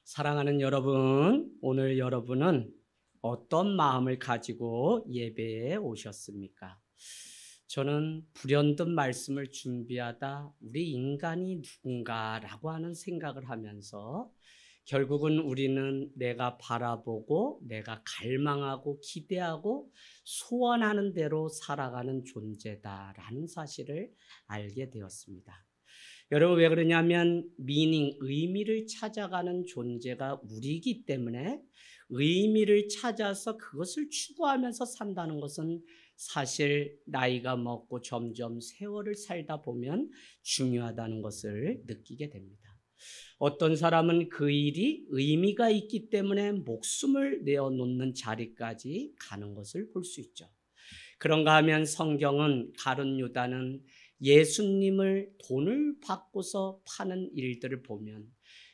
사랑하는 여러분, 오늘 여러분은 어떤 마음을 가지고 예배에 오셨습니까? 저는 불현듯 말씀을 준비하다 우리 인간이 누군가라고 하는 생각을 하면서 결국은 우리는 내가 바라보고 내가 갈망하고 기대하고 소원하는 대로 살아가는 존재다라는 사실을 알게 되었습니다. 여러분, 왜 그러냐면 의미를 찾아가는 존재가 우리이기 때문에 의미를 찾아서 그것을 추구하면서 산다는 것은 사실 나이가 먹고 점점 세월을 살다 보면 중요하다는 것을 느끼게 됩니다. 어떤 사람은 그 일이 의미가 있기 때문에 목숨을 내어놓는 자리까지 가는 것을 볼 수 있죠. 그런가 하면 성경은 가룟 유다는 예수님을 돈을 받고서 파는 일들을 보면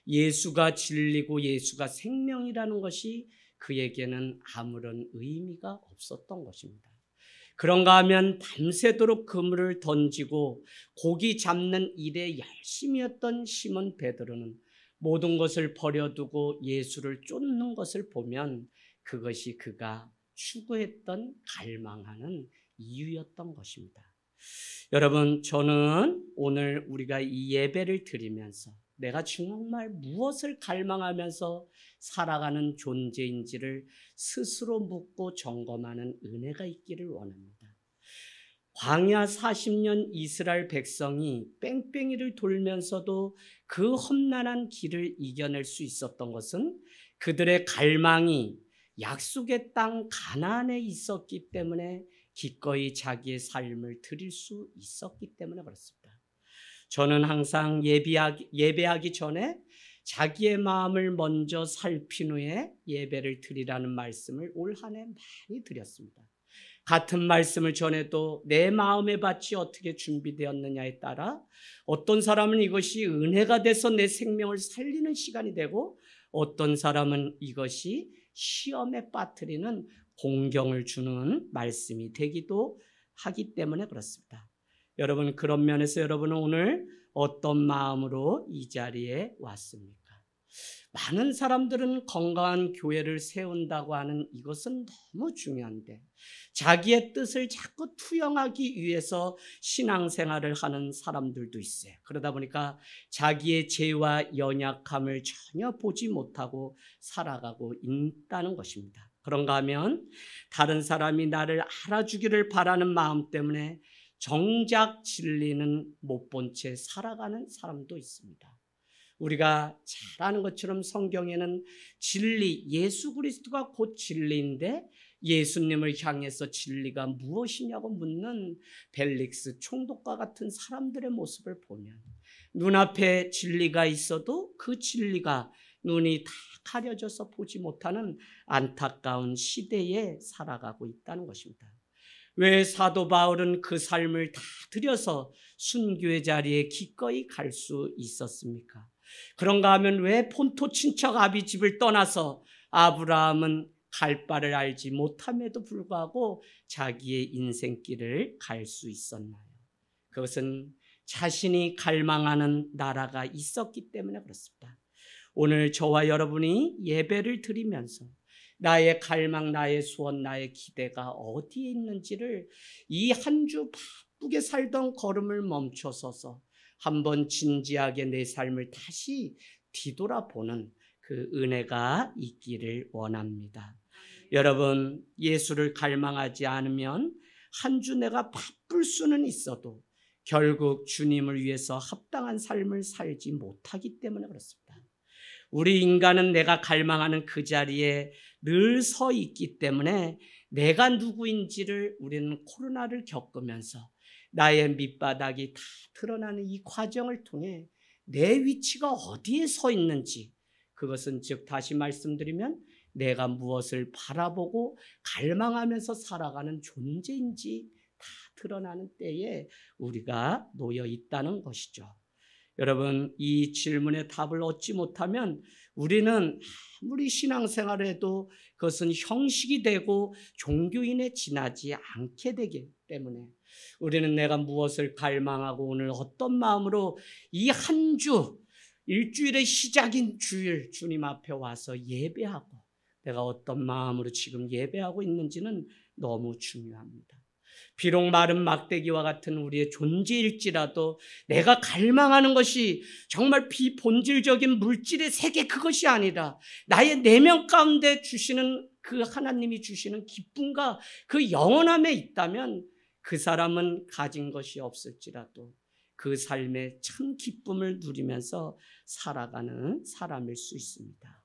예수가 진리고 예수가 생명이라는 것이 그에게는 아무런 의미가 없었던 것입니다. 그런가 하면 밤새도록 그물을 던지고 고기 잡는 일에 열심이었던 시몬 베드로는 모든 것을 버려두고 예수를 쫓는 것을 보면 그것이 그가 추구했던 갈망하는 이유였던 것입니다. 여러분, 저는 오늘 우리가 이 예배를 드리면서 내가 정말 무엇을 갈망하면서 살아가는 존재인지를 스스로 묻고 점검하는 은혜가 있기를 원합니다. 광야 40년 이스라엘 백성이 뺑뺑이를 돌면서도 그 험난한 길을 이겨낼 수 있었던 것은 그들의 갈망이 약속의 땅 가나안에 있었기 때문에 기꺼이 자기의 삶을 드릴 수 있었기 때문에 그렇습니다. 저는 항상 예배하기 전에 자기의 마음을 먼저 살핀 후에 예배를 드리라는 말씀을 올 한 해 많이 드렸습니다. 같은 말씀을 전해도 내 마음의 밭이 어떻게 준비되었느냐에 따라 어떤 사람은 이것이 은혜가 돼서 내 생명을 살리는 시간이 되고 어떤 사람은 이것이 시험에 빠뜨리는 공경을 주는 말씀이 되기도 하기 때문에 그렇습니다. 여러분, 그런 면에서 여러분은 오늘 어떤 마음으로 이 자리에 왔습니까? 많은 사람들은 건강한 교회를 세운다고 하는 이것은 너무 중요한데 자기의 뜻을 자꾸 투영하기 위해서 신앙생활을 하는 사람들도 있어요. 그러다 보니까 자기의 죄와 연약함을 전혀 보지 못하고 살아가고 있다는 것입니다. 그런가 하면 다른 사람이 나를 알아주기를 바라는 마음 때문에 정작 진리는 못 본 채 살아가는 사람도 있습니다. 우리가 잘 아는 것처럼 성경에는 진리, 예수 그리스도가 곧 진리인데 예수님을 향해서 진리가 무엇이냐고 묻는 벨릭스 총독과 같은 사람들의 모습을 보면 눈앞에 진리가 있어도 그 진리가 눈이 다 가려져서 보지 못하는 안타까운 시대에 살아가고 있다는 것입니다. 왜 사도 바울은 그 삶을 다 들여서 순교의 자리에 기꺼이 갈 수 있었습니까? 그런가 하면 왜 본토 친척 아비 집을 떠나서 아브라함은 갈 바를 알지 못함에도 불구하고 자기의 인생길을 갈 수 있었나요? 그것은 자신이 갈망하는 나라가 있었기 때문에 그렇습니다. 오늘 저와 여러분이 예배를 드리면서 나의 갈망, 나의 소원, 나의 기대가 어디에 있는지를 이 한 주 바쁘게 살던 걸음을 멈춰서서 한번 진지하게 내 삶을 다시 뒤돌아보는 그 은혜가 있기를 원합니다. 여러분, 예수를 갈망하지 않으면 한 주 내가 바쁠 수는 있어도 결국 주님을 위해서 합당한 삶을 살지 못하기 때문에 그렇습니다. 우리 인간은 내가 갈망하는 그 자리에 늘 서 있기 때문에 내가 누구인지를 우리는 코로나를 겪으면서 나의 밑바닥이 다 드러나는 이 과정을 통해 내 위치가 어디에 서 있는지, 그것은 즉 다시 말씀드리면 내가 무엇을 바라보고 갈망하면서 살아가는 존재인지 다 드러나는 때에 우리가 놓여 있다는 것이죠. 여러분, 이 질문에 답을 얻지 못하면 우리는 아무리 신앙생활을 해도 그것은 형식이 되고 종교인에 지나지 않게 되기 때문에 우리는 내가 무엇을 갈망하고 오늘 어떤 마음으로 이 한 주 일주일의 시작인 주일 주님 앞에 와서 예배하고 내가 어떤 마음으로 지금 예배하고 있는지는 너무 중요합니다. 비록 마른 막대기와 같은 우리의 존재일지라도 내가 갈망하는 것이 정말 비본질적인 물질의 세계 그것이 아니라 나의 내면 가운데 주시는 그 하나님이 주시는 기쁨과 그 영원함에 있다면 그 사람은 가진 것이 없을지라도 그 삶의 참 기쁨을 누리면서 살아가는 사람일 수 있습니다.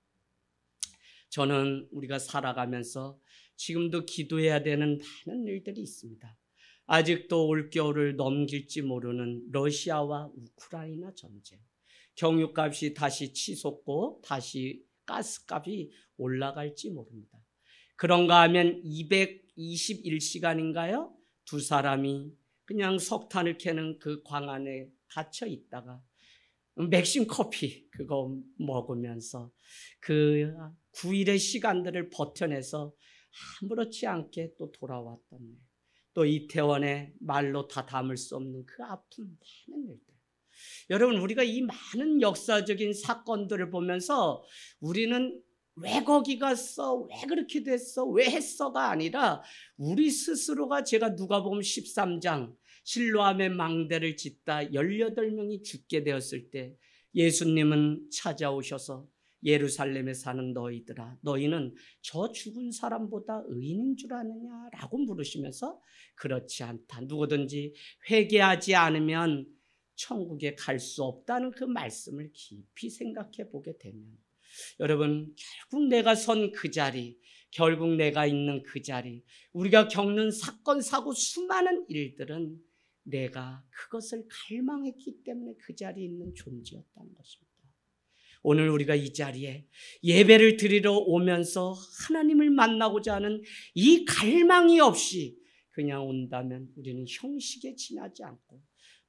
저는 우리가 살아가면서 지금도 기도해야 되는 많은 일들이 있습니다. 아직도 올겨울을 넘길지 모르는 러시아와 우크라이나 전쟁, 경유값이 다시 치솟고 다시 가스값이 올라갈지 모릅니다. 그런가 하면 221시간인가요? 두 사람이 그냥 석탄을 캐는 그 광 안에 갇혀 있다가 맥심 커피 그거 먹으면서 그 9일의 시간들을 버텨내서 아무렇지 않게 또 돌아왔던 일. 또 이태원에 말로 다 담을 수 없는 그 아픔, 많은 일들. 여러분, 우리가 이 많은 역사적인 사건들을 보면서 우리는 왜 거기 갔어? 왜 그렇게 됐어? 왜 했어가 아니라 우리 스스로가 제가 누가복음 13장 실로암의 망대를 짓다 18명이 죽게 되었을 때 예수님은 찾아오셔서 예루살렘에 사는 너희들아, 너희는 저 죽은 사람보다 의인인 줄 아느냐라고 물으시면서 그렇지 않다. 누구든지 회개하지 않으면 천국에 갈 수 없다는 그 말씀을 깊이 생각해 보게 되면 여러분, 결국 내가 선 그 자리, 결국 내가 있는 그 자리, 우리가 겪는 사건, 사고, 수많은 일들은 내가 그것을 갈망했기 때문에 그 자리에 있는 존재였다는 것입니다. 오늘 우리가 이 자리에 예배를 드리러 오면서 하나님을 만나고자 하는 이 갈망이 없이 그냥 온다면 우리는 형식에 지나지 않고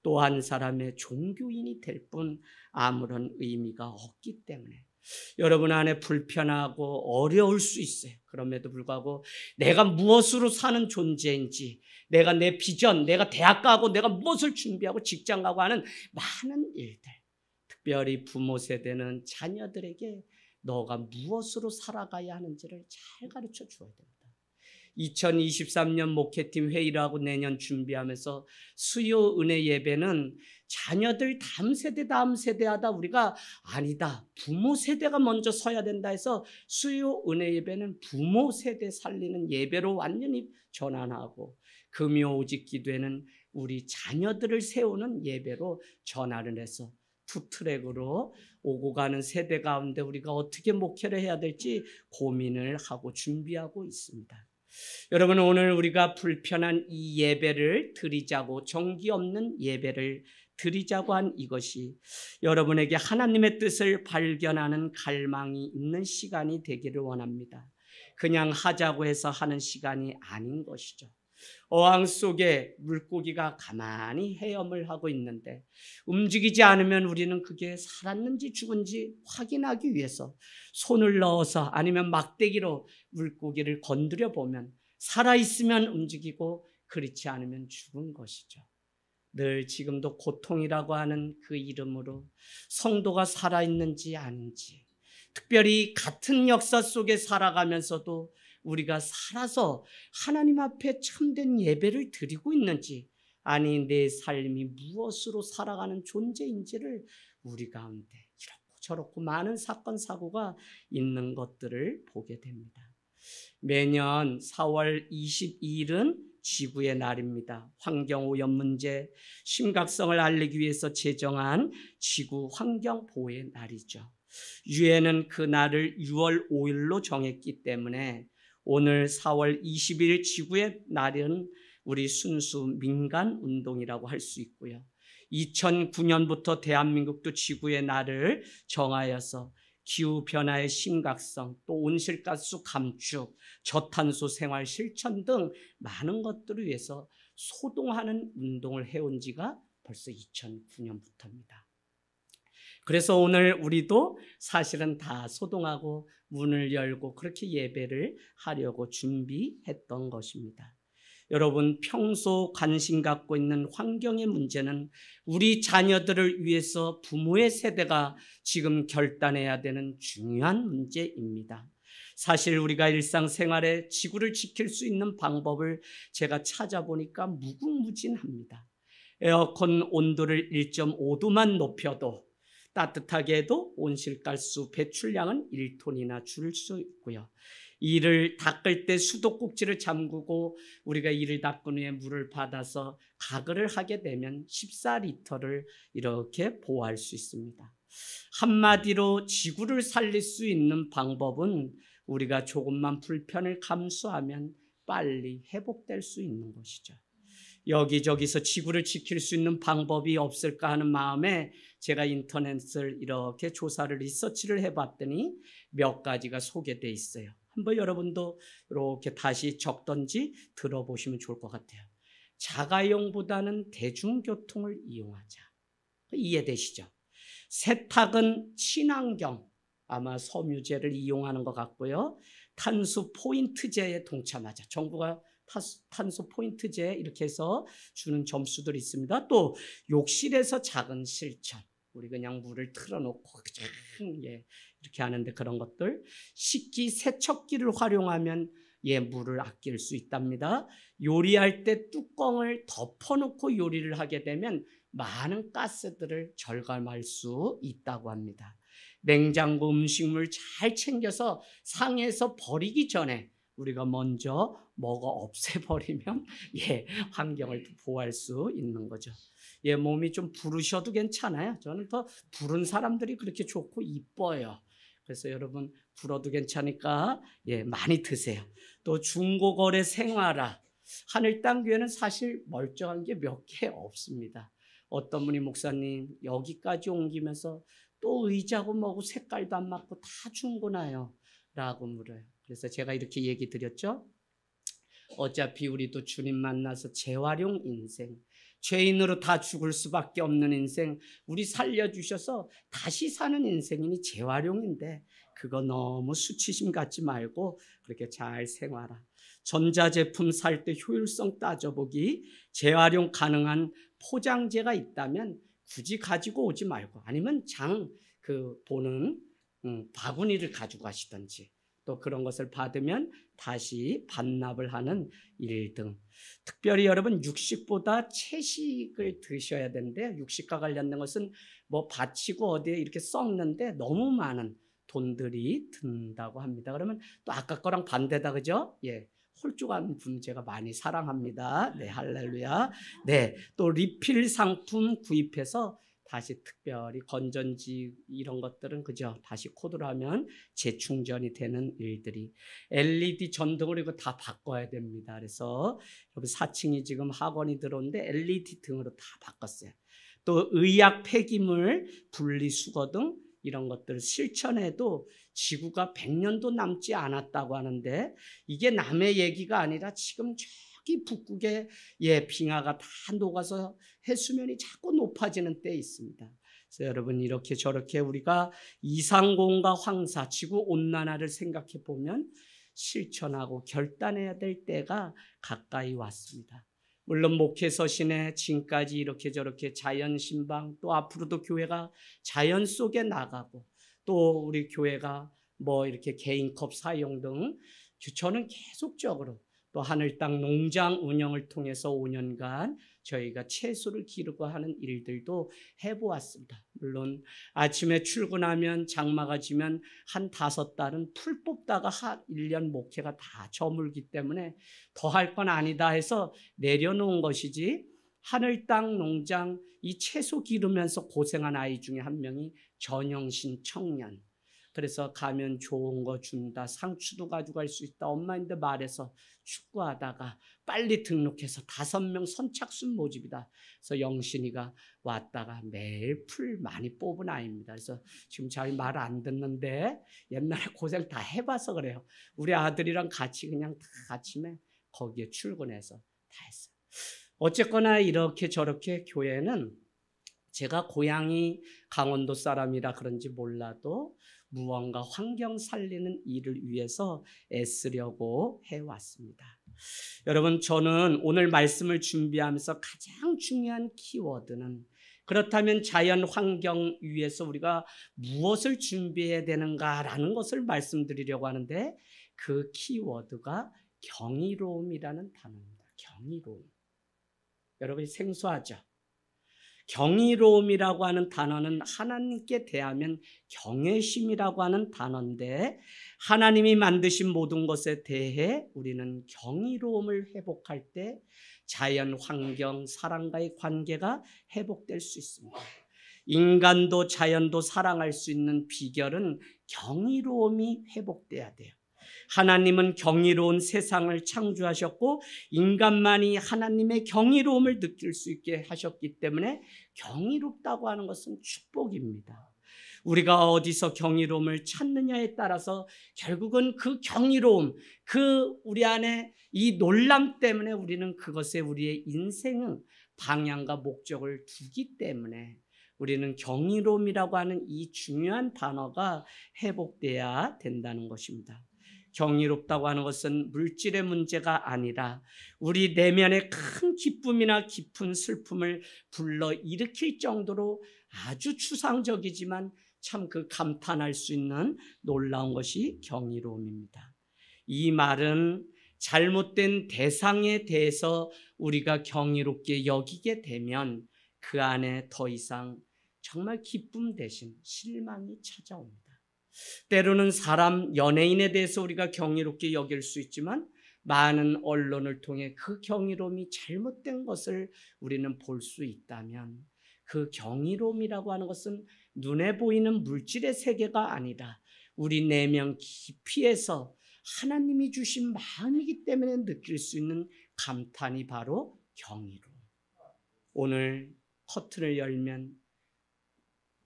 또 한 사람의 종교인이 될 뿐 아무런 의미가 없기 때문에 여러분 안에 불편하고 어려울 수 있어요. 그럼에도 불구하고 내가 무엇으로 사는 존재인지, 내가 내 비전, 내가 대학 가고 내가 무엇을 준비하고 직장 가고 하는 많은 일들, 특별히 부모 세대는 자녀들에게 너가 무엇으로 살아가야 하는지를 잘 가르쳐 주어야 됩니다. 2023년 목회팀 회의를 하고 내년 준비하면서 수요 은혜 예배는 자녀들 다음 세대 하다 우리가 아니다, 부모 세대가 먼저 서야 된다 해서 수요 은혜 예배는 부모 세대 살리는 예배로 완전히 전환하고 금요 오직 기도회는 우리 자녀들을 세우는 예배로 전환을 해서 투 트랙으로 오고 가는 세대 가운데 우리가 어떻게 목회를 해야 될지 고민을 하고 준비하고 있습니다. 여러분, 오늘 우리가 불편한 이 예배를 드리자고, 정기 없는 예배를 드리자고 한 이것이 여러분에게 하나님의 뜻을 발견하는 갈망이 있는 시간이 되기를 원합니다. 그냥 하자고 해서 하는 시간이 아닌 것이죠. 어항 속에 물고기가 가만히 헤엄을 하고 있는데 움직이지 않으면 우리는 그게 살았는지 죽은지 확인하기 위해서 손을 넣어서 아니면 막대기로 물고기를 건드려 보면 살아있으면 움직이고 그렇지 않으면 죽은 것이죠. 늘 지금도 고통이라고 하는 그 이름으로 성도가 살아있는지 아닌지, 특별히 같은 역사 속에 살아가면서도 우리가 살아서 하나님 앞에 참된 예배를 드리고 있는지, 아니 내 삶이 무엇으로 살아가는 존재인지를 우리 가운데 이렇고 저렇고 많은 사건 사고가 있는 것들을 보게 됩니다. 매년 4월 22일은 지구의 날입니다. 환경오염 문제 심각성을 알리기 위해서 제정한 지구 환경보호의 날이죠. 유엔은 그 날을 6월 5일로 정했기 때문에 오늘 4월 20일 지구의 날은 우리 순수 민간 운동이라고 할 수 있고요. 2009년부터 대한민국도 지구의 날을 정하여서 기후변화의 심각성, 또 온실가스 감축, 저탄소 생활 실천 등 많은 것들을 위해서 소동하는 운동을 해온 지가 벌써 2009년부터입니다. 그래서 오늘 우리도 사실은 다 소동하고 문을 열고 그렇게 예배를 하려고 준비했던 것입니다. 여러분, 평소 관심 갖고 있는 환경의 문제는 우리 자녀들을 위해서 부모의 세대가 지금 결단해야 되는 중요한 문제입니다. 사실 우리가 일상생활에 지구를 지킬 수 있는 방법을 제가 찾아보니까 무궁무진합니다. 에어컨 온도를 1.5도만 높여도 따뜻하게 해도 온실가스 배출량은 1톤이나 줄일 수 있고요. 이를 닦을 때 수도꼭지를 잠그고 우리가 이를 닦은 후에 물을 받아서 가글을 하게 되면 14리터를 이렇게 보호할 수 있습니다. 한마디로 지구를 살릴 수 있는 방법은 우리가 조금만 불편을 감수하면 빨리 회복될 수 있는 것이죠. 여기저기서 지구를 지킬 수 있는 방법이 없을까 하는 마음에 제가 인터넷을 이렇게 조사를 리서치를 해봤더니 몇 가지가 소개되어 있어요. 한번 여러분도 이렇게 다시 적던지 들어보시면 좋을 것 같아요. 자가용보다는 대중교통을 이용하자. 이해되시죠? 세탁은 친환경, 아마 섬유제를 이용하는 것 같고요. 탄소 포인트제에 동참하자. 정부가 탄소 포인트제 이렇게 해서 주는 점수들이 있습니다. 또 욕실에서 작은 실천, 우리 그냥 물을 틀어놓고 이렇게 하는데 그런 것들, 식기 세척기를 활용하면 물을 아낄 수 있답니다. 요리할 때 뚜껑을 덮어놓고 요리를 하게 되면 많은 가스들을 절감할 수 있다고 합니다. 냉장고 음식물 잘 챙겨서 상해서 버리기 전에 우리가 먼저 먹어 없애버리면 환경을 보호할 수 있는 거죠. 몸이 좀 부르셔도 괜찮아요. 저는 더 부른 사람들이 그렇게 좋고 이뻐요. 그래서 여러분 불어도 괜찮으니까 많이 드세요. 또 중고거래 생활화, 하늘땅교회는 사실 멀쩡한 게 몇 개 없습니다. 어떤 분이 목사님 여기까지 옮기면서 또 의자고 뭐고 색깔도 안 맞고 다 중고나요? 라고 물어요. 그래서 제가 이렇게 얘기 드렸죠. 어차피 우리도 주님 만나서 재활용 인생, 죄인으로 다 죽을 수밖에 없는 인생, 우리 살려주셔서 다시 사는 인생이니 재활용인데 그거 너무 수치심 갖지 말고 그렇게 잘 생활하. 전자제품 살 때 효율성 따져보기, 재활용 가능한 포장재가 있다면 굳이 가지고 오지 말고, 아니면 보는 바구니를 가지고 가시든지, 또 그런 것을 받으면 다시 반납을 하는 일 등. 특별히 여러분 육식보다 채식을 드셔야 되는데, 육식과 관련된 것은 바치고 어디에 이렇게 썩는데 너무 많은 돈들이 든다고 합니다. 그러면 또 아까 거랑 반대다, 그죠? 홀쭉한 분 제가 많이 사랑합니다. 할렐루야. 또 리필 상품 구입해서 다시 특별히 건전지 이런 것들은 그죠? 다시 코드로 하면 재충전이 되는 일들이. LED 전등을 이거 다 바꿔야 됩니다. 그래서 여기 4층이 지금 학원이 들어오는데 LED 등으로 다 바꿨어요. 또 의약 폐기물 분리수거 등 이런 것들을 실천해도 지구가 100년도 남지 않았다고 하는데, 이게 남의 얘기가 아니라 지금 저기 북극에 빙하가 다 녹아서 해수면이 자꾸 높아지는 때 있습니다. 그래서 여러분 이렇게 저렇게 우리가 이상공과 황사, 지구 온난화를 생각해 보면 실천하고 결단해야 될 때가 가까이 왔습니다. 물론 목회 서신에 지금까지 이렇게 저렇게 자연 신방, 또 앞으로도 교회가 자연 속에 나가고, 또 우리 교회가 이렇게 개인컵 사용 등 저는 계속적으로 또 하늘땅 농장 운영을 통해서 5년간 저희가 채소를 기르고 하는 일들도 해보았습니다. 물론 아침에 출근하면 장마가 지면 한 5달은 풀 뽑다가 1년 목회가 다 저물기 때문에 더 할 건 아니다 해서 내려놓은 것이지, 하늘땅 농장 이 채소 기르면서 고생한 아이 중에 한 명이 전영신 청년. 그래서 가면 좋은 거 준다, 상추도 가져갈 수 있다, 엄마인데 말해서 축구하다가 빨리 등록해서 5명 선착순 모집이다. 그래서 영신이가 왔다가 매일 풀 많이 뽑은 아이입니다. 그래서 지금 잘 말 안 듣는데 옛날에 고생 다 해봐서 그래요. 우리 아들이랑 같이 그냥 다 아침에 거기에 출근해서 다 했어요. 어쨌거나 이렇게 저렇게 교회는 제가 고향이 강원도 사람이라 그런지 몰라도 무언가 환경 살리는 일을 위해서 애쓰려고 해왔습니다. 여러분, 저는 오늘 말씀을 준비하면서 가장 중요한 키워드는, 그렇다면 자연 환경 위에서 우리가 무엇을 준비해야 되는가라는 것을 말씀드리려고 하는데, 그 키워드가 경이로움이라는 단어입니다. 경이로움. 여러분이 생소하죠? 경이로움이라고 하는 단어는 하나님께 대하면 경외심이라고 하는 단어인데, 하나님이 만드신 모든 것에 대해 우리는 경이로움을 회복할 때 자연 환경, 사람과의 관계가 회복될 수 있습니다. 인간도 자연도 사랑할 수 있는 비결은 경이로움이 회복돼야 돼요. 하나님은 경이로운 세상을 창조하셨고 인간만이 하나님의 경이로움을 느낄 수 있게 하셨기 때문에 경이롭다고 하는 것은 축복입니다. 우리가 어디서 경이로움을 찾느냐에 따라서 결국은 그 경이로움, 그 우리 안에 이 놀람 때문에 우리는 그것에 우리의 인생은 방향과 목적을 두기 때문에 우리는 경이로움이라고 하는 이 중요한 단어가 회복돼야 된다는 것입니다. 경이롭다고 하는 것은 물질의 문제가 아니라 우리 내면의 큰 기쁨이나 깊은 슬픔을 불러일으킬 정도로 아주 추상적이지만 참 그 감탄할 수 있는 놀라운 것이 경이로움입니다. 이 말은 잘못된 대상에 대해서 우리가 경이롭게 여기게 되면 그 안에 더 이상 정말 기쁨 대신 실망이 찾아옵니다. 때로는 사람, 연예인에 대해서 우리가 경이롭게 여길 수 있지만 많은 언론을 통해 그 경이로움이 잘못된 것을 우리는 볼 수 있다면, 그 경이로움이라고 하는 것은 눈에 보이는 물질의 세계가 아니라 우리 내면 깊이에서 하나님이 주신 마음이기 때문에 느낄 수 있는 감탄이 바로 경이로움. 오늘 커튼을 열면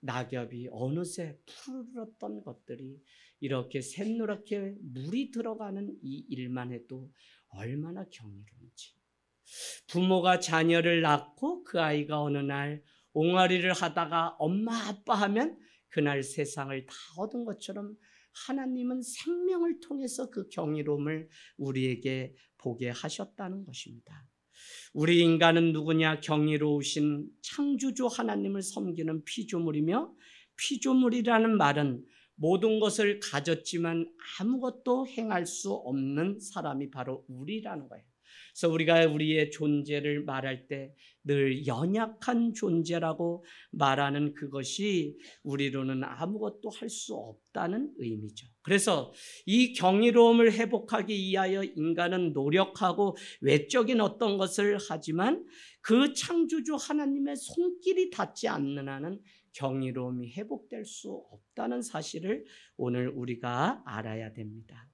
낙엽이 어느새 푸르렀던 것들이 이렇게 샛노랗게 물이 들어가는 이 일만 해도 얼마나 경이로운지. 부모가 자녀를 낳고 그 아이가 어느 날 옹알이를 하다가 엄마 아빠 하면 그날 세상을 다 얻은 것처럼 하나님은 생명을 통해서 그 경이로움을 우리에게 보게 하셨다는 것입니다. 우리 인간은 누구냐? 경이로우신 창조주 하나님을 섬기는 피조물이며, 피조물이라는 말은 모든 것을 가졌지만 아무것도 행할 수 없는 사람이 바로 우리라는 거예요. 그래서 우리가 우리의 존재를 말할 때 늘 연약한 존재라고 말하는 그것이 우리로는 아무것도 할 수 없다는 의미죠. 그래서 이 경이로움을 회복하기 위하여 인간은 노력하고 외적인 어떤 것을 하지만 그 창조주 하나님의 손길이 닿지 않는 한은 경이로움이 회복될 수 없다는 사실을 오늘 우리가 알아야 됩니다.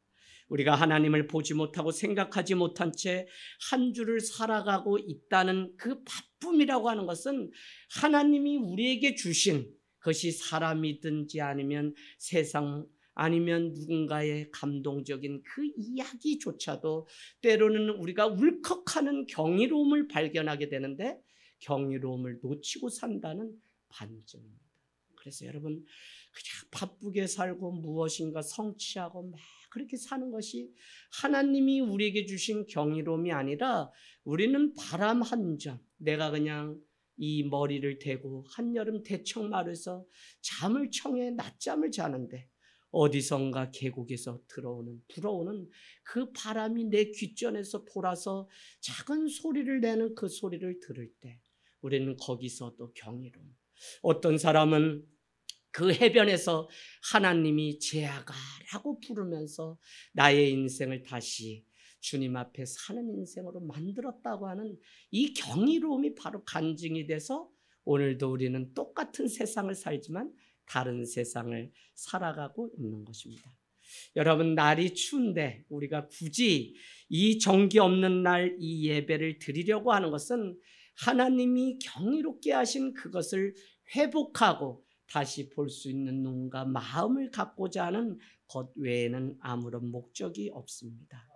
우리가 하나님을 보지 못하고 생각하지 못한 채 한 주를 살아가고 있다는 그 바쁨이라고 하는 것은 하나님이 우리에게 주신 것이 사람이든지 아니면 세상 아니면 누군가의 감동적인 그 이야기조차도 때로는 우리가 울컥하는 경이로움을 발견하게 되는데 경이로움을 놓치고 산다는 반증입니다. 그래서 여러분, 그냥 바쁘게 살고 무엇인가 성취하고 막 그렇게 사는 것이 하나님이 우리에게 주신 경이로움이 아니라 우리는 바람 한 점, 내가 그냥 이 머리를 대고 한여름 대청마루에서 잠을 청해 낮잠을 자는데 어디선가 계곡에서 불어오는 그 바람이 내 귓전에서 돌아서 작은 소리를 내는 그 소리를 들을 때 우리는 거기서도 경이로움. 어떤 사람은 그 해변에서 하나님이 제아가라고 부르면서 나의 인생을 다시 주님 앞에 사는 인생으로 만들었다고 하는 이 경이로움이 바로 간증이 돼서 오늘도 우리는 똑같은 세상을 살지만 다른 세상을 살아가고 있는 것입니다. 여러분, 날이 추운데 우리가 굳이 이 정기 없는 날 이 예배를 드리려고 하는 것은 하나님이 경이롭게 하신 그것을 회복하고 다시 볼 수 있는 눈과 마음을 갖고자 하는 것 외에는 아무런 목적이 없습니다.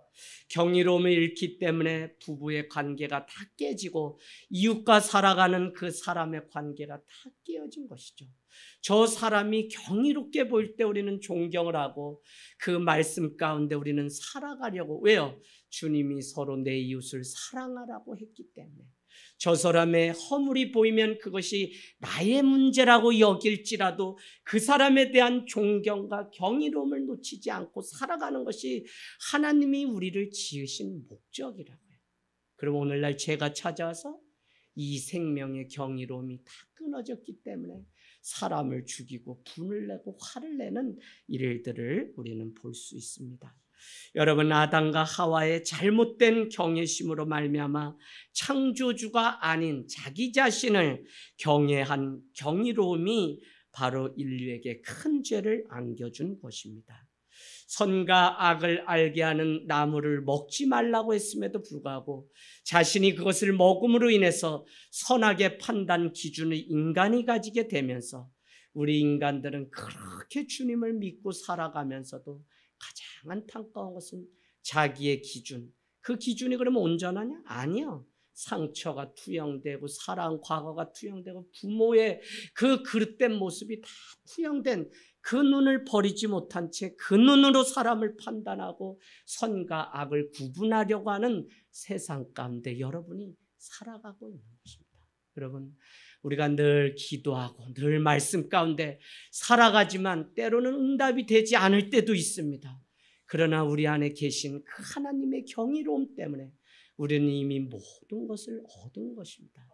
경이로움을 잃기 때문에 부부의 관계가 다 깨지고 이웃과 살아가는 그 사람의 관계가 다 깨어진 것이죠. 저 사람이 경이롭게 보일 때 우리는 존경을 하고 그 말씀 가운데 우리는 살아가려고. 왜요? 주님이 서로 내 이웃을 사랑하라고 했기 때문에. 저 사람의 허물이 보이면 그것이 나의 문제라고 여길지라도 그 사람에 대한 존경과 경이로움을 놓치지 않고 살아가는 것이 하나님이 우리를 지으신 목적이라고요. 그럼 오늘날 죄가 찾아와서 이 생명의 경이로움이 다 끊어졌기 때문에 사람을 죽이고 분을 내고 화를 내는 일들을 우리는 볼 수 있습니다. 여러분, 아담과 하와의 잘못된 경외심으로 말미암아 창조주가 아닌 자기 자신을 경외한 경이로움이 바로 인류에게 큰 죄를 안겨준 것입니다. 선과 악을 알게 하는 나무를 먹지 말라고 했음에도 불구하고 자신이 그것을 먹음으로 인해서 선악의 판단 기준을 인간이 가지게 되면서 우리 인간들은 그렇게 주님을 믿고 살아가면서도 가장 안타까운 것은 자기의 기준, 그 기준이 그러면 온전하냐? 아니요. 상처가 투영되고 사랑 과거가 투영되고 부모의 그 그릇된 모습이 다 투영된 그 눈을 버리지 못한 채 그 눈으로 사람을 판단하고 선과 악을 구분하려고 하는 세상 가운데 여러분이 살아가고 있는 것입니다. 여러분, 우리가 늘 기도하고 늘 말씀 가운데 살아가지만 때로는 응답이 되지 않을 때도 있습니다. 그러나 우리 안에 계신 그 하나님의 경이로움 때문에 우리는 이미 모든 것을 얻은 것입니다.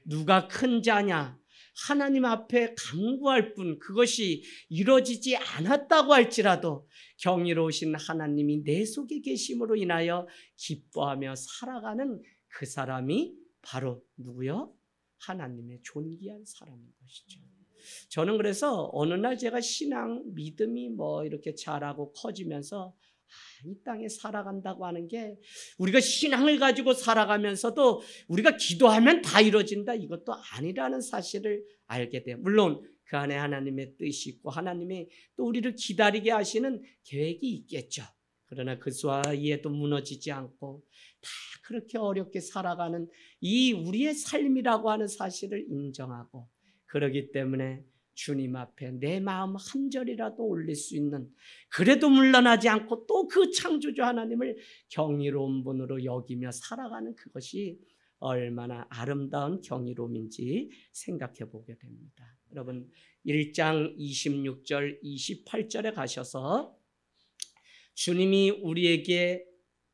누가 큰 자냐? 하나님 앞에 간구할 뿐 그것이 이루어지지 않았다고 할지라도 경이로우신 하나님이 내 속에 계심으로 인하여 기뻐하며 살아가는 그 사람이 바로 누구요? 하나님의 존귀한 사람인 것이죠. 저는 그래서 어느 날 제가 신앙, 믿음이 이렇게 자라고 커지면서 이 땅에 살아간다고 하는 게 우리가 신앙을 가지고 살아가면서도 우리가 기도하면 다 이루어진다, 이것도 아니라는 사실을 알게 돼요. 물론 그 안에 하나님의 뜻이 있고 하나님이 또 우리를 기다리게 하시는 계획이 있겠죠. 그러나 그 사이에도 무너지지 않고 다 그렇게 어렵게 살아가는 이 우리의 삶이라고 하는 사실을 인정하고, 그러기 때문에 주님 앞에 내 마음 한 절이라도 올릴 수 있는, 그래도 물러나지 않고 또 그 창조주 하나님을 경이로운 분으로 여기며 살아가는 그것이 얼마나 아름다운 경이로움인지 생각해 보게 됩니다. 여러분, 1장 26절 28절에 가셔서 주님이 우리에게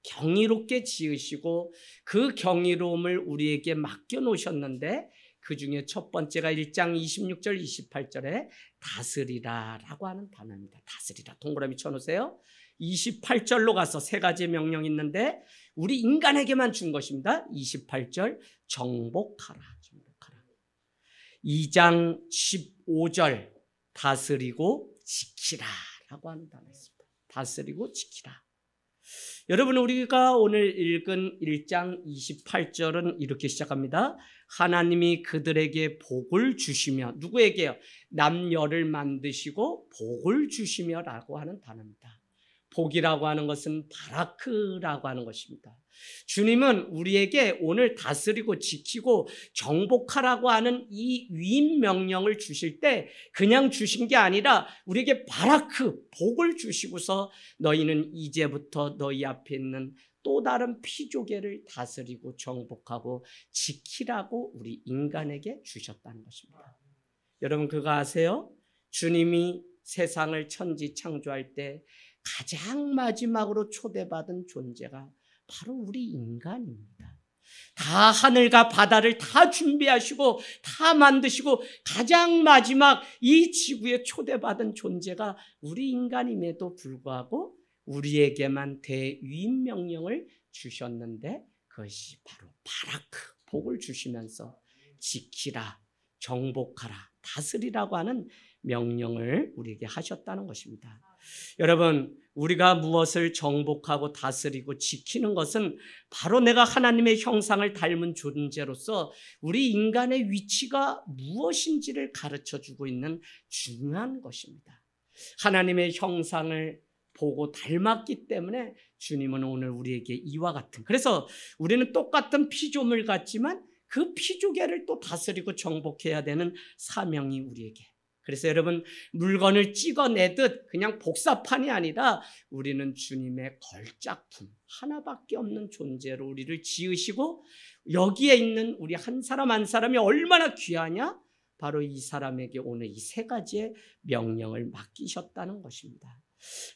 경이롭게 지으시고 그 경이로움을 우리에게 맡겨놓으셨는데 그 중에 첫 번째가 1장 26절 28절에 다스리라 라고 하는 단어입니다. 다스리라, 동그라미 쳐놓으세요. 28절로 가서 세 가지 명령이 있는데 우리 인간에게만 준 것입니다. 28절 정복하라, 정복하라. 2장 15절 다스리고 지키라 라고 하는 단어 있습니다. 다스리고 지키라. 여러분, 우리가 오늘 읽은 1장 28절은 이렇게 시작합니다. 하나님이 그들에게 복을 주시며, 누구에게요? 남녀를 만드시고 복을 주시며 라고 하는 단어입니다. 복이라고 하는 것은 바라크라고 하는 것입니다. 주님은 우리에게 오늘 다스리고 지키고 정복하라고 하는 이 위임 명령을 주실 때 그냥 주신 게 아니라 우리에게 바라크, 복을 주시고서 너희는 이제부터 너희 앞에 있는 또 다른 피조개를 다스리고 정복하고 지키라고 우리 인간에게 주셨다는 것입니다. 여러분, 그거 아세요? 주님이 세상을 천지 창조할 때 가장 마지막으로 초대받은 존재가 바로 우리 인간입니다. 다 하늘과 바다를 다 준비하시고 다 만드시고 가장 마지막 이 지구에 초대받은 존재가 우리 인간임에도 불구하고 우리에게만 대위임 명령을 주셨는데 그것이 바로 바라크, 복을 주시면서 지키라, 정복하라, 다스리라고 하는 명령을 우리에게 하셨다는 것입니다. 여러분, 우리가 무엇을 정복하고 다스리고 지키는 것은 바로 내가 하나님의 형상을 닮은 존재로서 우리 인간의 위치가 무엇인지를 가르쳐주고 있는 중요한 것입니다. 하나님의 형상을 보고 닮았기 때문에 주님은 오늘 우리에게 이와 같은, 그래서 우리는 똑같은 피조물 같지만 그 피조개를 또 다스리고 정복해야 되는 사명이 우리에게. 그래서 여러분, 물건을 찍어내듯 그냥 복사판이 아니라 우리는 주님의 걸작품, 하나밖에 없는 존재로 우리를 지으시고, 여기에 있는 우리 한 사람 한 사람이 얼마나 귀하냐? 바로 이 사람에게 오늘 이 세 가지의 명령을 맡기셨다는 것입니다.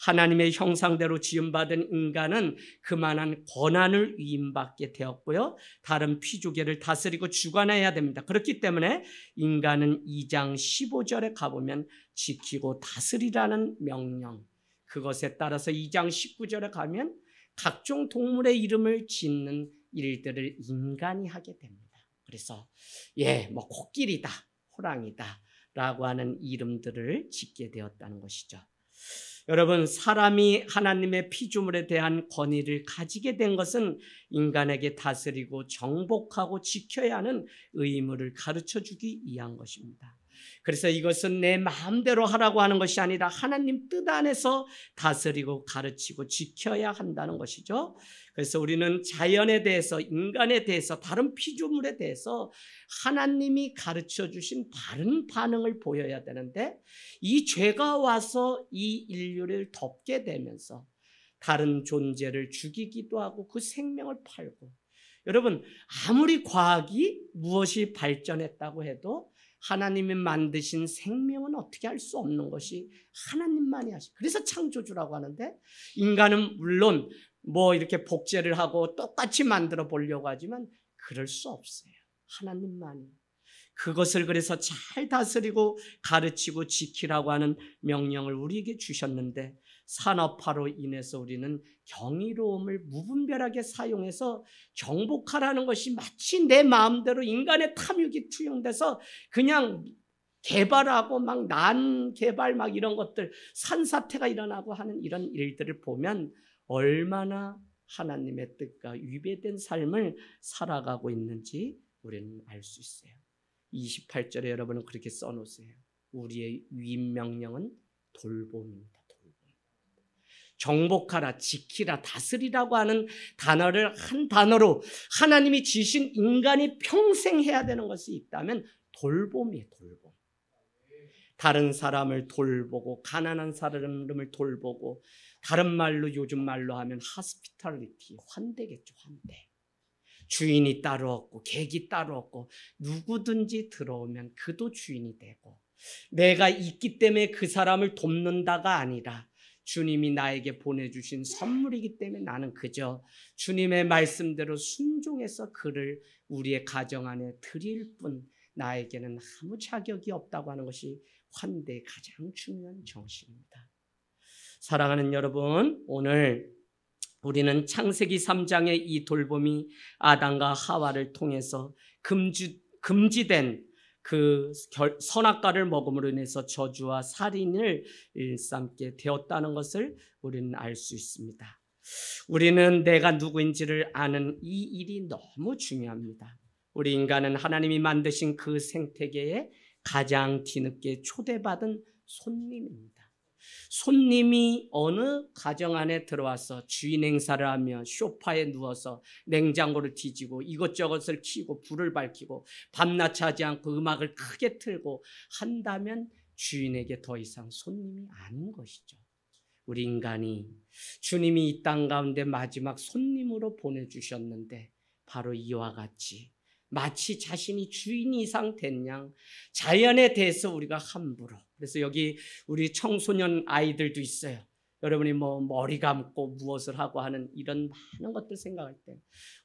하나님의 형상대로 지음받은 인간은 그만한 권한을 위임받게 되었고요, 다른 피조개를 다스리고 주관해야 됩니다. 그렇기 때문에 인간은 2장 15절에 가보면 지키고 다스리라는 명령, 그것에 따라서 2장 19절에 가면 각종 동물의 이름을 짓는 일들을 인간이 하게 됩니다. 그래서 뭐 코끼리다, 호랑이다 라고 하는 이름들을 짓게 되었다는 것이죠. 여러분, 사람이 하나님의 피조물에 대한 권위를 가지게 된 것은 인간에게 다스리고 정복하고 지켜야 하는 의무를 가르쳐 주기 위한 것입니다. 그래서 이것은 내 마음대로 하라고 하는 것이 아니라 하나님 뜻 안에서 다스리고 가르치고 지켜야 한다는 것이죠. 그래서 우리는 자연에 대해서, 인간에 대해서, 다른 피조물에 대해서 하나님이 가르쳐 주신 바른 반응을 보여야 되는데, 이 죄가 와서 이 인류를 덮게 되면서 다른 존재를 죽이기도 하고 그 생명을 팔고, 여러분, 아무리 과학이 무엇이 발전했다고 해도 하나님이 만드신 생명은 어떻게 할 수 없는 것이 하나님만이 하시. 그래서 창조주라고 하는데, 인간은 물론 이렇게 복제를 하고 똑같이 만들어 보려고 하지만 그럴 수 없어요. 하나님만이. 그것을 그래서 잘 다스리고 가르치고 지키라고 하는 명령을 우리에게 주셨는데, 산업화로 인해서 우리는 경이로움을 무분별하게 사용해서 정복하라는 것이 마치 내 마음대로 인간의 탐욕이 투영돼서 그냥 개발하고 막 난개발 막 이런 것들, 산사태가 일어나고 하는 이런 일들을 보면 얼마나 하나님의 뜻과 위배된 삶을 살아가고 있는지 우리는 알 수 있어요. 28절에 여러분은 그렇게 써놓으세요. 우리의 위임명령은 돌봄입니다. 정복하라, 지키라, 다스리라고 하는 단어를 한 단어로 하나님이 지신 인간이 평생 해야 되는 것이 있다면 돌봄이에요. 돌봄. 다른 사람을 돌보고, 가난한 사람을 돌보고, 다른 말로, 요즘 말로 하면 hospitality, 환대겠죠. 환대. 주인이 따로 없고 객이 따로 없고 누구든지 들어오면 그도 주인이 되고, 내가 있기 때문에 그 사람을 돕는다가 아니라 주님이 나에게 보내주신 선물이기 때문에 나는 그저 주님의 말씀대로 순종해서 그를 우리의 가정 안에 드릴 뿐, 나에게는 아무 자격이 없다고 하는 것이 환대의 가장 중요한 정신입니다. 사랑하는 여러분, 오늘 우리는 창세기 3장의 이 돌봄이 아담과 하와를 통해서 금지된 그 선악과를 먹음으로 인해서 저주와 살인을 일삼게 되었다는 것을 우리는 알 수 있습니다. 우리는 내가 누구인지를 아는 이 일이 너무 중요합니다. 우리 인간은 하나님이 만드신 그 생태계에 가장 뒤늦게 초대받은 손님입니다. 손님이 어느 가정 안에 들어와서 주인 행사를 하며 소파에 누워서 냉장고를 뒤지고 이것저것을 켜고 불을 밝히고 밤낮 하지 않고 음악을 크게 틀고 한다면 주인에게 더 이상 손님이 아닌 것이죠. 우리 인간이 주님이 이 땅 가운데 마지막 손님으로 보내주셨는데, 바로 이와 같이 마치 자신이 주인 이상 된 양 자연에 대해서 우리가 함부로, 그래서 여기 우리 청소년 아이들도 있어요. 여러분이 머리 감고 무엇을 하고 하는 이런 많은 것들 생각할 때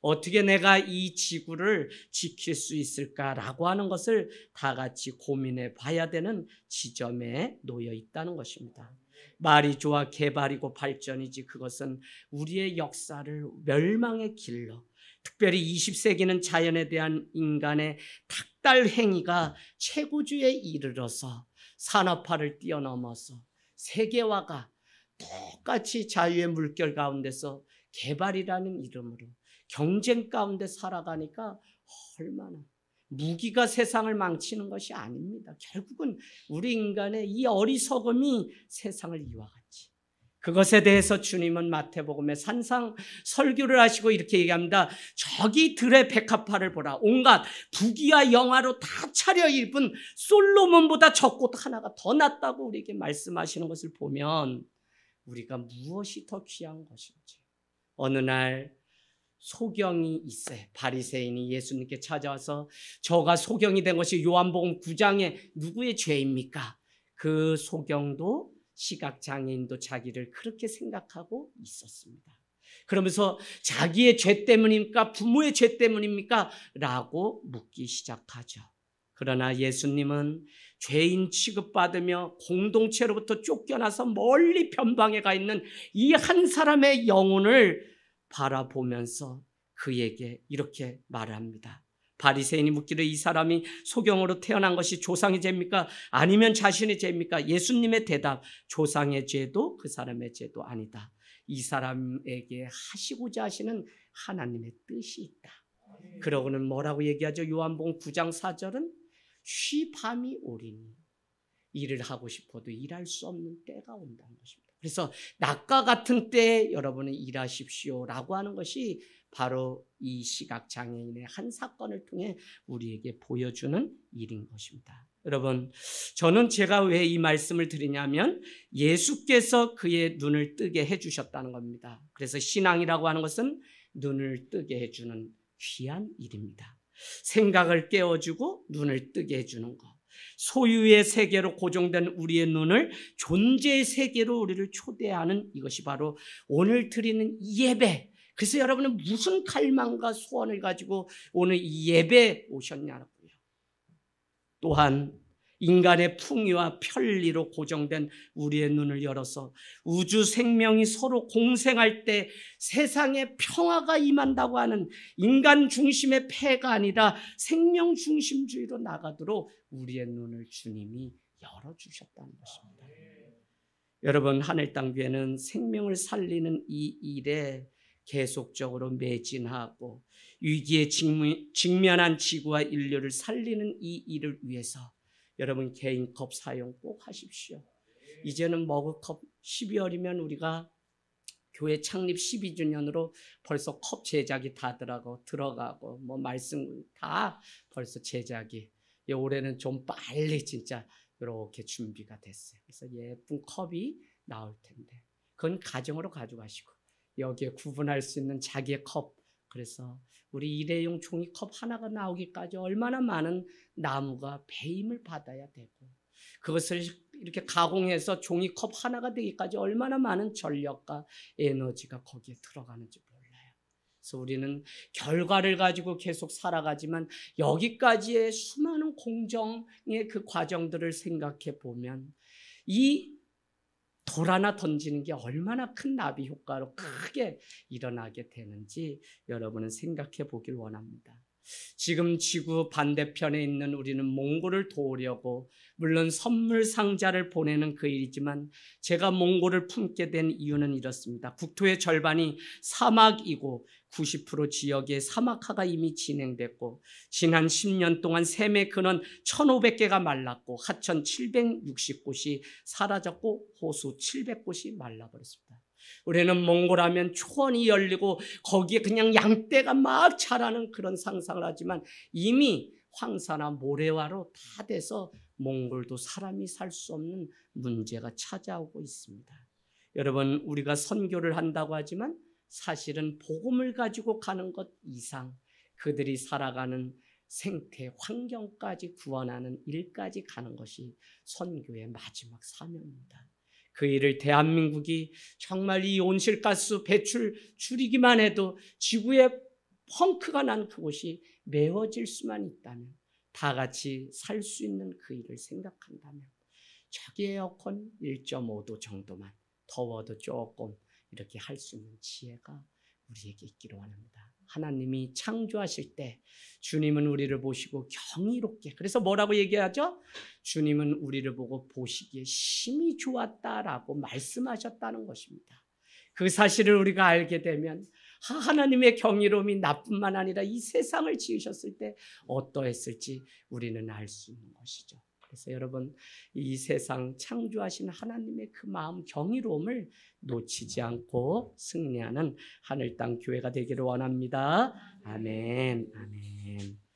어떻게 내가 이 지구를 지킬 수 있을까라고 하는 것을 다 같이 고민해 봐야 되는 지점에 놓여 있다는 것입니다. 말이 좋아 개발이고 발전이지 그것은 우리의 역사를 멸망의 길로, 특별히 20세기는 자연에 대한 인간의 닥달 행위가 최고조에 이르러서 산업화를 뛰어넘어서 세계화가 똑같이 자유의 물결 가운데서 개발이라는 이름으로 경쟁 가운데 살아가니까 얼마나 무기가 세상을 망치는 것이 아닙니다. 결국은 우리 인간의 이 어리석음이 세상을 이와 같이 그것에 대해서 주님은 마태복음에 산상 설교를 하시고 이렇게 얘기합니다. 저기 들의 백합화를 보라. 온갖 부귀와 영화로 다 차려입은 솔로몬보다 저 꽃 하나가 더 낫다고 우리에게 말씀하시는 것을 보면 우리가 무엇이 더 귀한 것인지. 어느 날 소경이 있어요. 바리새인이 예수님께 찾아와서 저가 소경이 된 것이 요한복음 9장에 누구의 죄입니까? 그 소경도 시각장애인도 자기를 그렇게 생각하고 있었습니다. 그러면서 자기의 죄 때문입니까? 부모의 죄 때문입니까? 라고 묻기 시작하죠. 그러나 예수님은 죄인 취급받으며 공동체로부터 쫓겨나서 멀리 변방에 가 있는 이 한 사람의 영혼을 바라보면서 그에게 이렇게 말합니다. 바리새인이 묻기를 이 사람이 소경으로 태어난 것이 조상의 죄입니까? 아니면 자신의 죄입니까? 예수님의 대답, 조상의 죄도 그 사람의 죄도 아니다. 이 사람에게 하시고자 하시는 하나님의 뜻이 있다. 그러고는 뭐라고 얘기하죠? 요한복음 9장 4절은 쉬밤이 오리니 일을 하고 싶어도 일할 수 없는 때가 온다는 것입니다. 그래서 낮과 같은 때에 여러분은 일하십시오라고 하는 것이 바로 이 시각장애인의 한 사건을 통해 우리에게 보여주는 일인 것입니다. 여러분, 저는 제가 왜 이 말씀을 드리냐면 예수께서 그의 눈을 뜨게 해주셨다는 겁니다. 그래서 신앙이라고 하는 것은 눈을 뜨게 해주는 귀한 일입니다. 생각을 깨워주고 눈을 뜨게 해주는 것. 소유의 세계로 고정된 우리의 눈을 존재의 세계로 우리를 초대하는 이것이 바로 오늘 드리는 예배. 그래서 여러분은 무슨 갈망과 소원을 가지고 오늘 이 예배에 오셨냐고요. 또한 인간의 풍요와 편리로 고정된 우리의 눈을 열어서 우주 생명이 서로 공생할 때 세상에 평화가 임한다고 하는 인간 중심의 폐가 아니라 생명 중심주의로 나가도록 우리의 눈을 주님이 열어주셨다는 것입니다. 여러분, 하늘땅교회는 생명을 살리는 이 일에 계속적으로 매진하고 위기에 직면한 지구와 인류를 살리는 이 일을 위해서 여러분 개인 컵 사용 꼭 하십시오. 이제는 머그컵 12월이면 우리가 교회 창립 12주년으로 벌써 컵 제작이 다 들어가고 뭐 말씀 다 벌써 제작이 올해는 좀 빨리 진짜 이렇게 준비가 됐어요. 그래서 예쁜 컵이 나올 텐데 그건 가정으로 가져가시고 여기에 구분할 수 있는 자기의 컵, 그래서 우리 일회용 종이컵 하나가 나오기까지 얼마나 많은 나무가 배임을 받아야 되고 그것을 이렇게 가공해서 종이컵 하나가 되기까지 얼마나 많은 전력과 에너지가 거기에 들어가는지 몰라요. 그래서 우리는 결과를 가지고 계속 살아가지만 여기까지의 수많은 공정의 그 과정들을 생각해 보면 이 돌 하나 던지는 게 얼마나 큰 나비 효과로 크게 일어나게 되는지 여러분은 생각해 보길 원합니다. 지금 지구 반대편에 있는 우리는 몽골을 도우려고 물론 선물 상자를 보내는 그 일이지만 제가 몽골을 품게 된 이유는 이렇습니다. 국토의 절반이 사막이고 90% 지역에 사막화가 이미 진행됐고 지난 10년 동안 샘의 근원 1,500개가 말랐고 하천 760곳이 사라졌고 호수 700곳이 말라버렸습니다. 우리는 몽골하면 초원이 열리고 거기에 그냥 양떼가 막 자라는 그런 상상을 하지만 이미 황사나 모래화로 다 돼서 몽골도 사람이 살 수 없는 문제가 찾아오고 있습니다. 여러분, 우리가 선교를 한다고 하지만 사실은 복음을 가지고 가는 것 이상 그들이 살아가는 생태 환경까지 구원하는 일까지 가는 것이 선교의 마지막 사명입니다. 그 일을 대한민국이 정말 이 온실가스 배출 줄이기만 해도 지구에 펑크가 난 그곳이 메워질 수만 있다면 다 같이 살 수 있는 그 일을 생각한다면 저기 에어컨 1.5도 정도만 더워도 조금 이렇게 할 수 있는 지혜가 우리에게 있기를 원합니다. 하나님이 창조하실 때 주님은 우리를 보시고 경이롭게, 그래서 뭐라고 얘기하죠? 주님은 우리를 보고 보시기에 심히 좋았다라고 말씀하셨다는 것입니다. 그 사실을 우리가 알게 되면 하나님의 경이로움이 나뿐만 아니라 이 세상을 지으셨을 때 어떠했을지 우리는 알 수 있는 것이죠. 그래서 여러분 이 세상 창조하신 하나님의 그 마음 경이로움을 놓치지 않고 승리하는 하늘 땅 교회가 되기를 원합니다. 아멘. 아멘.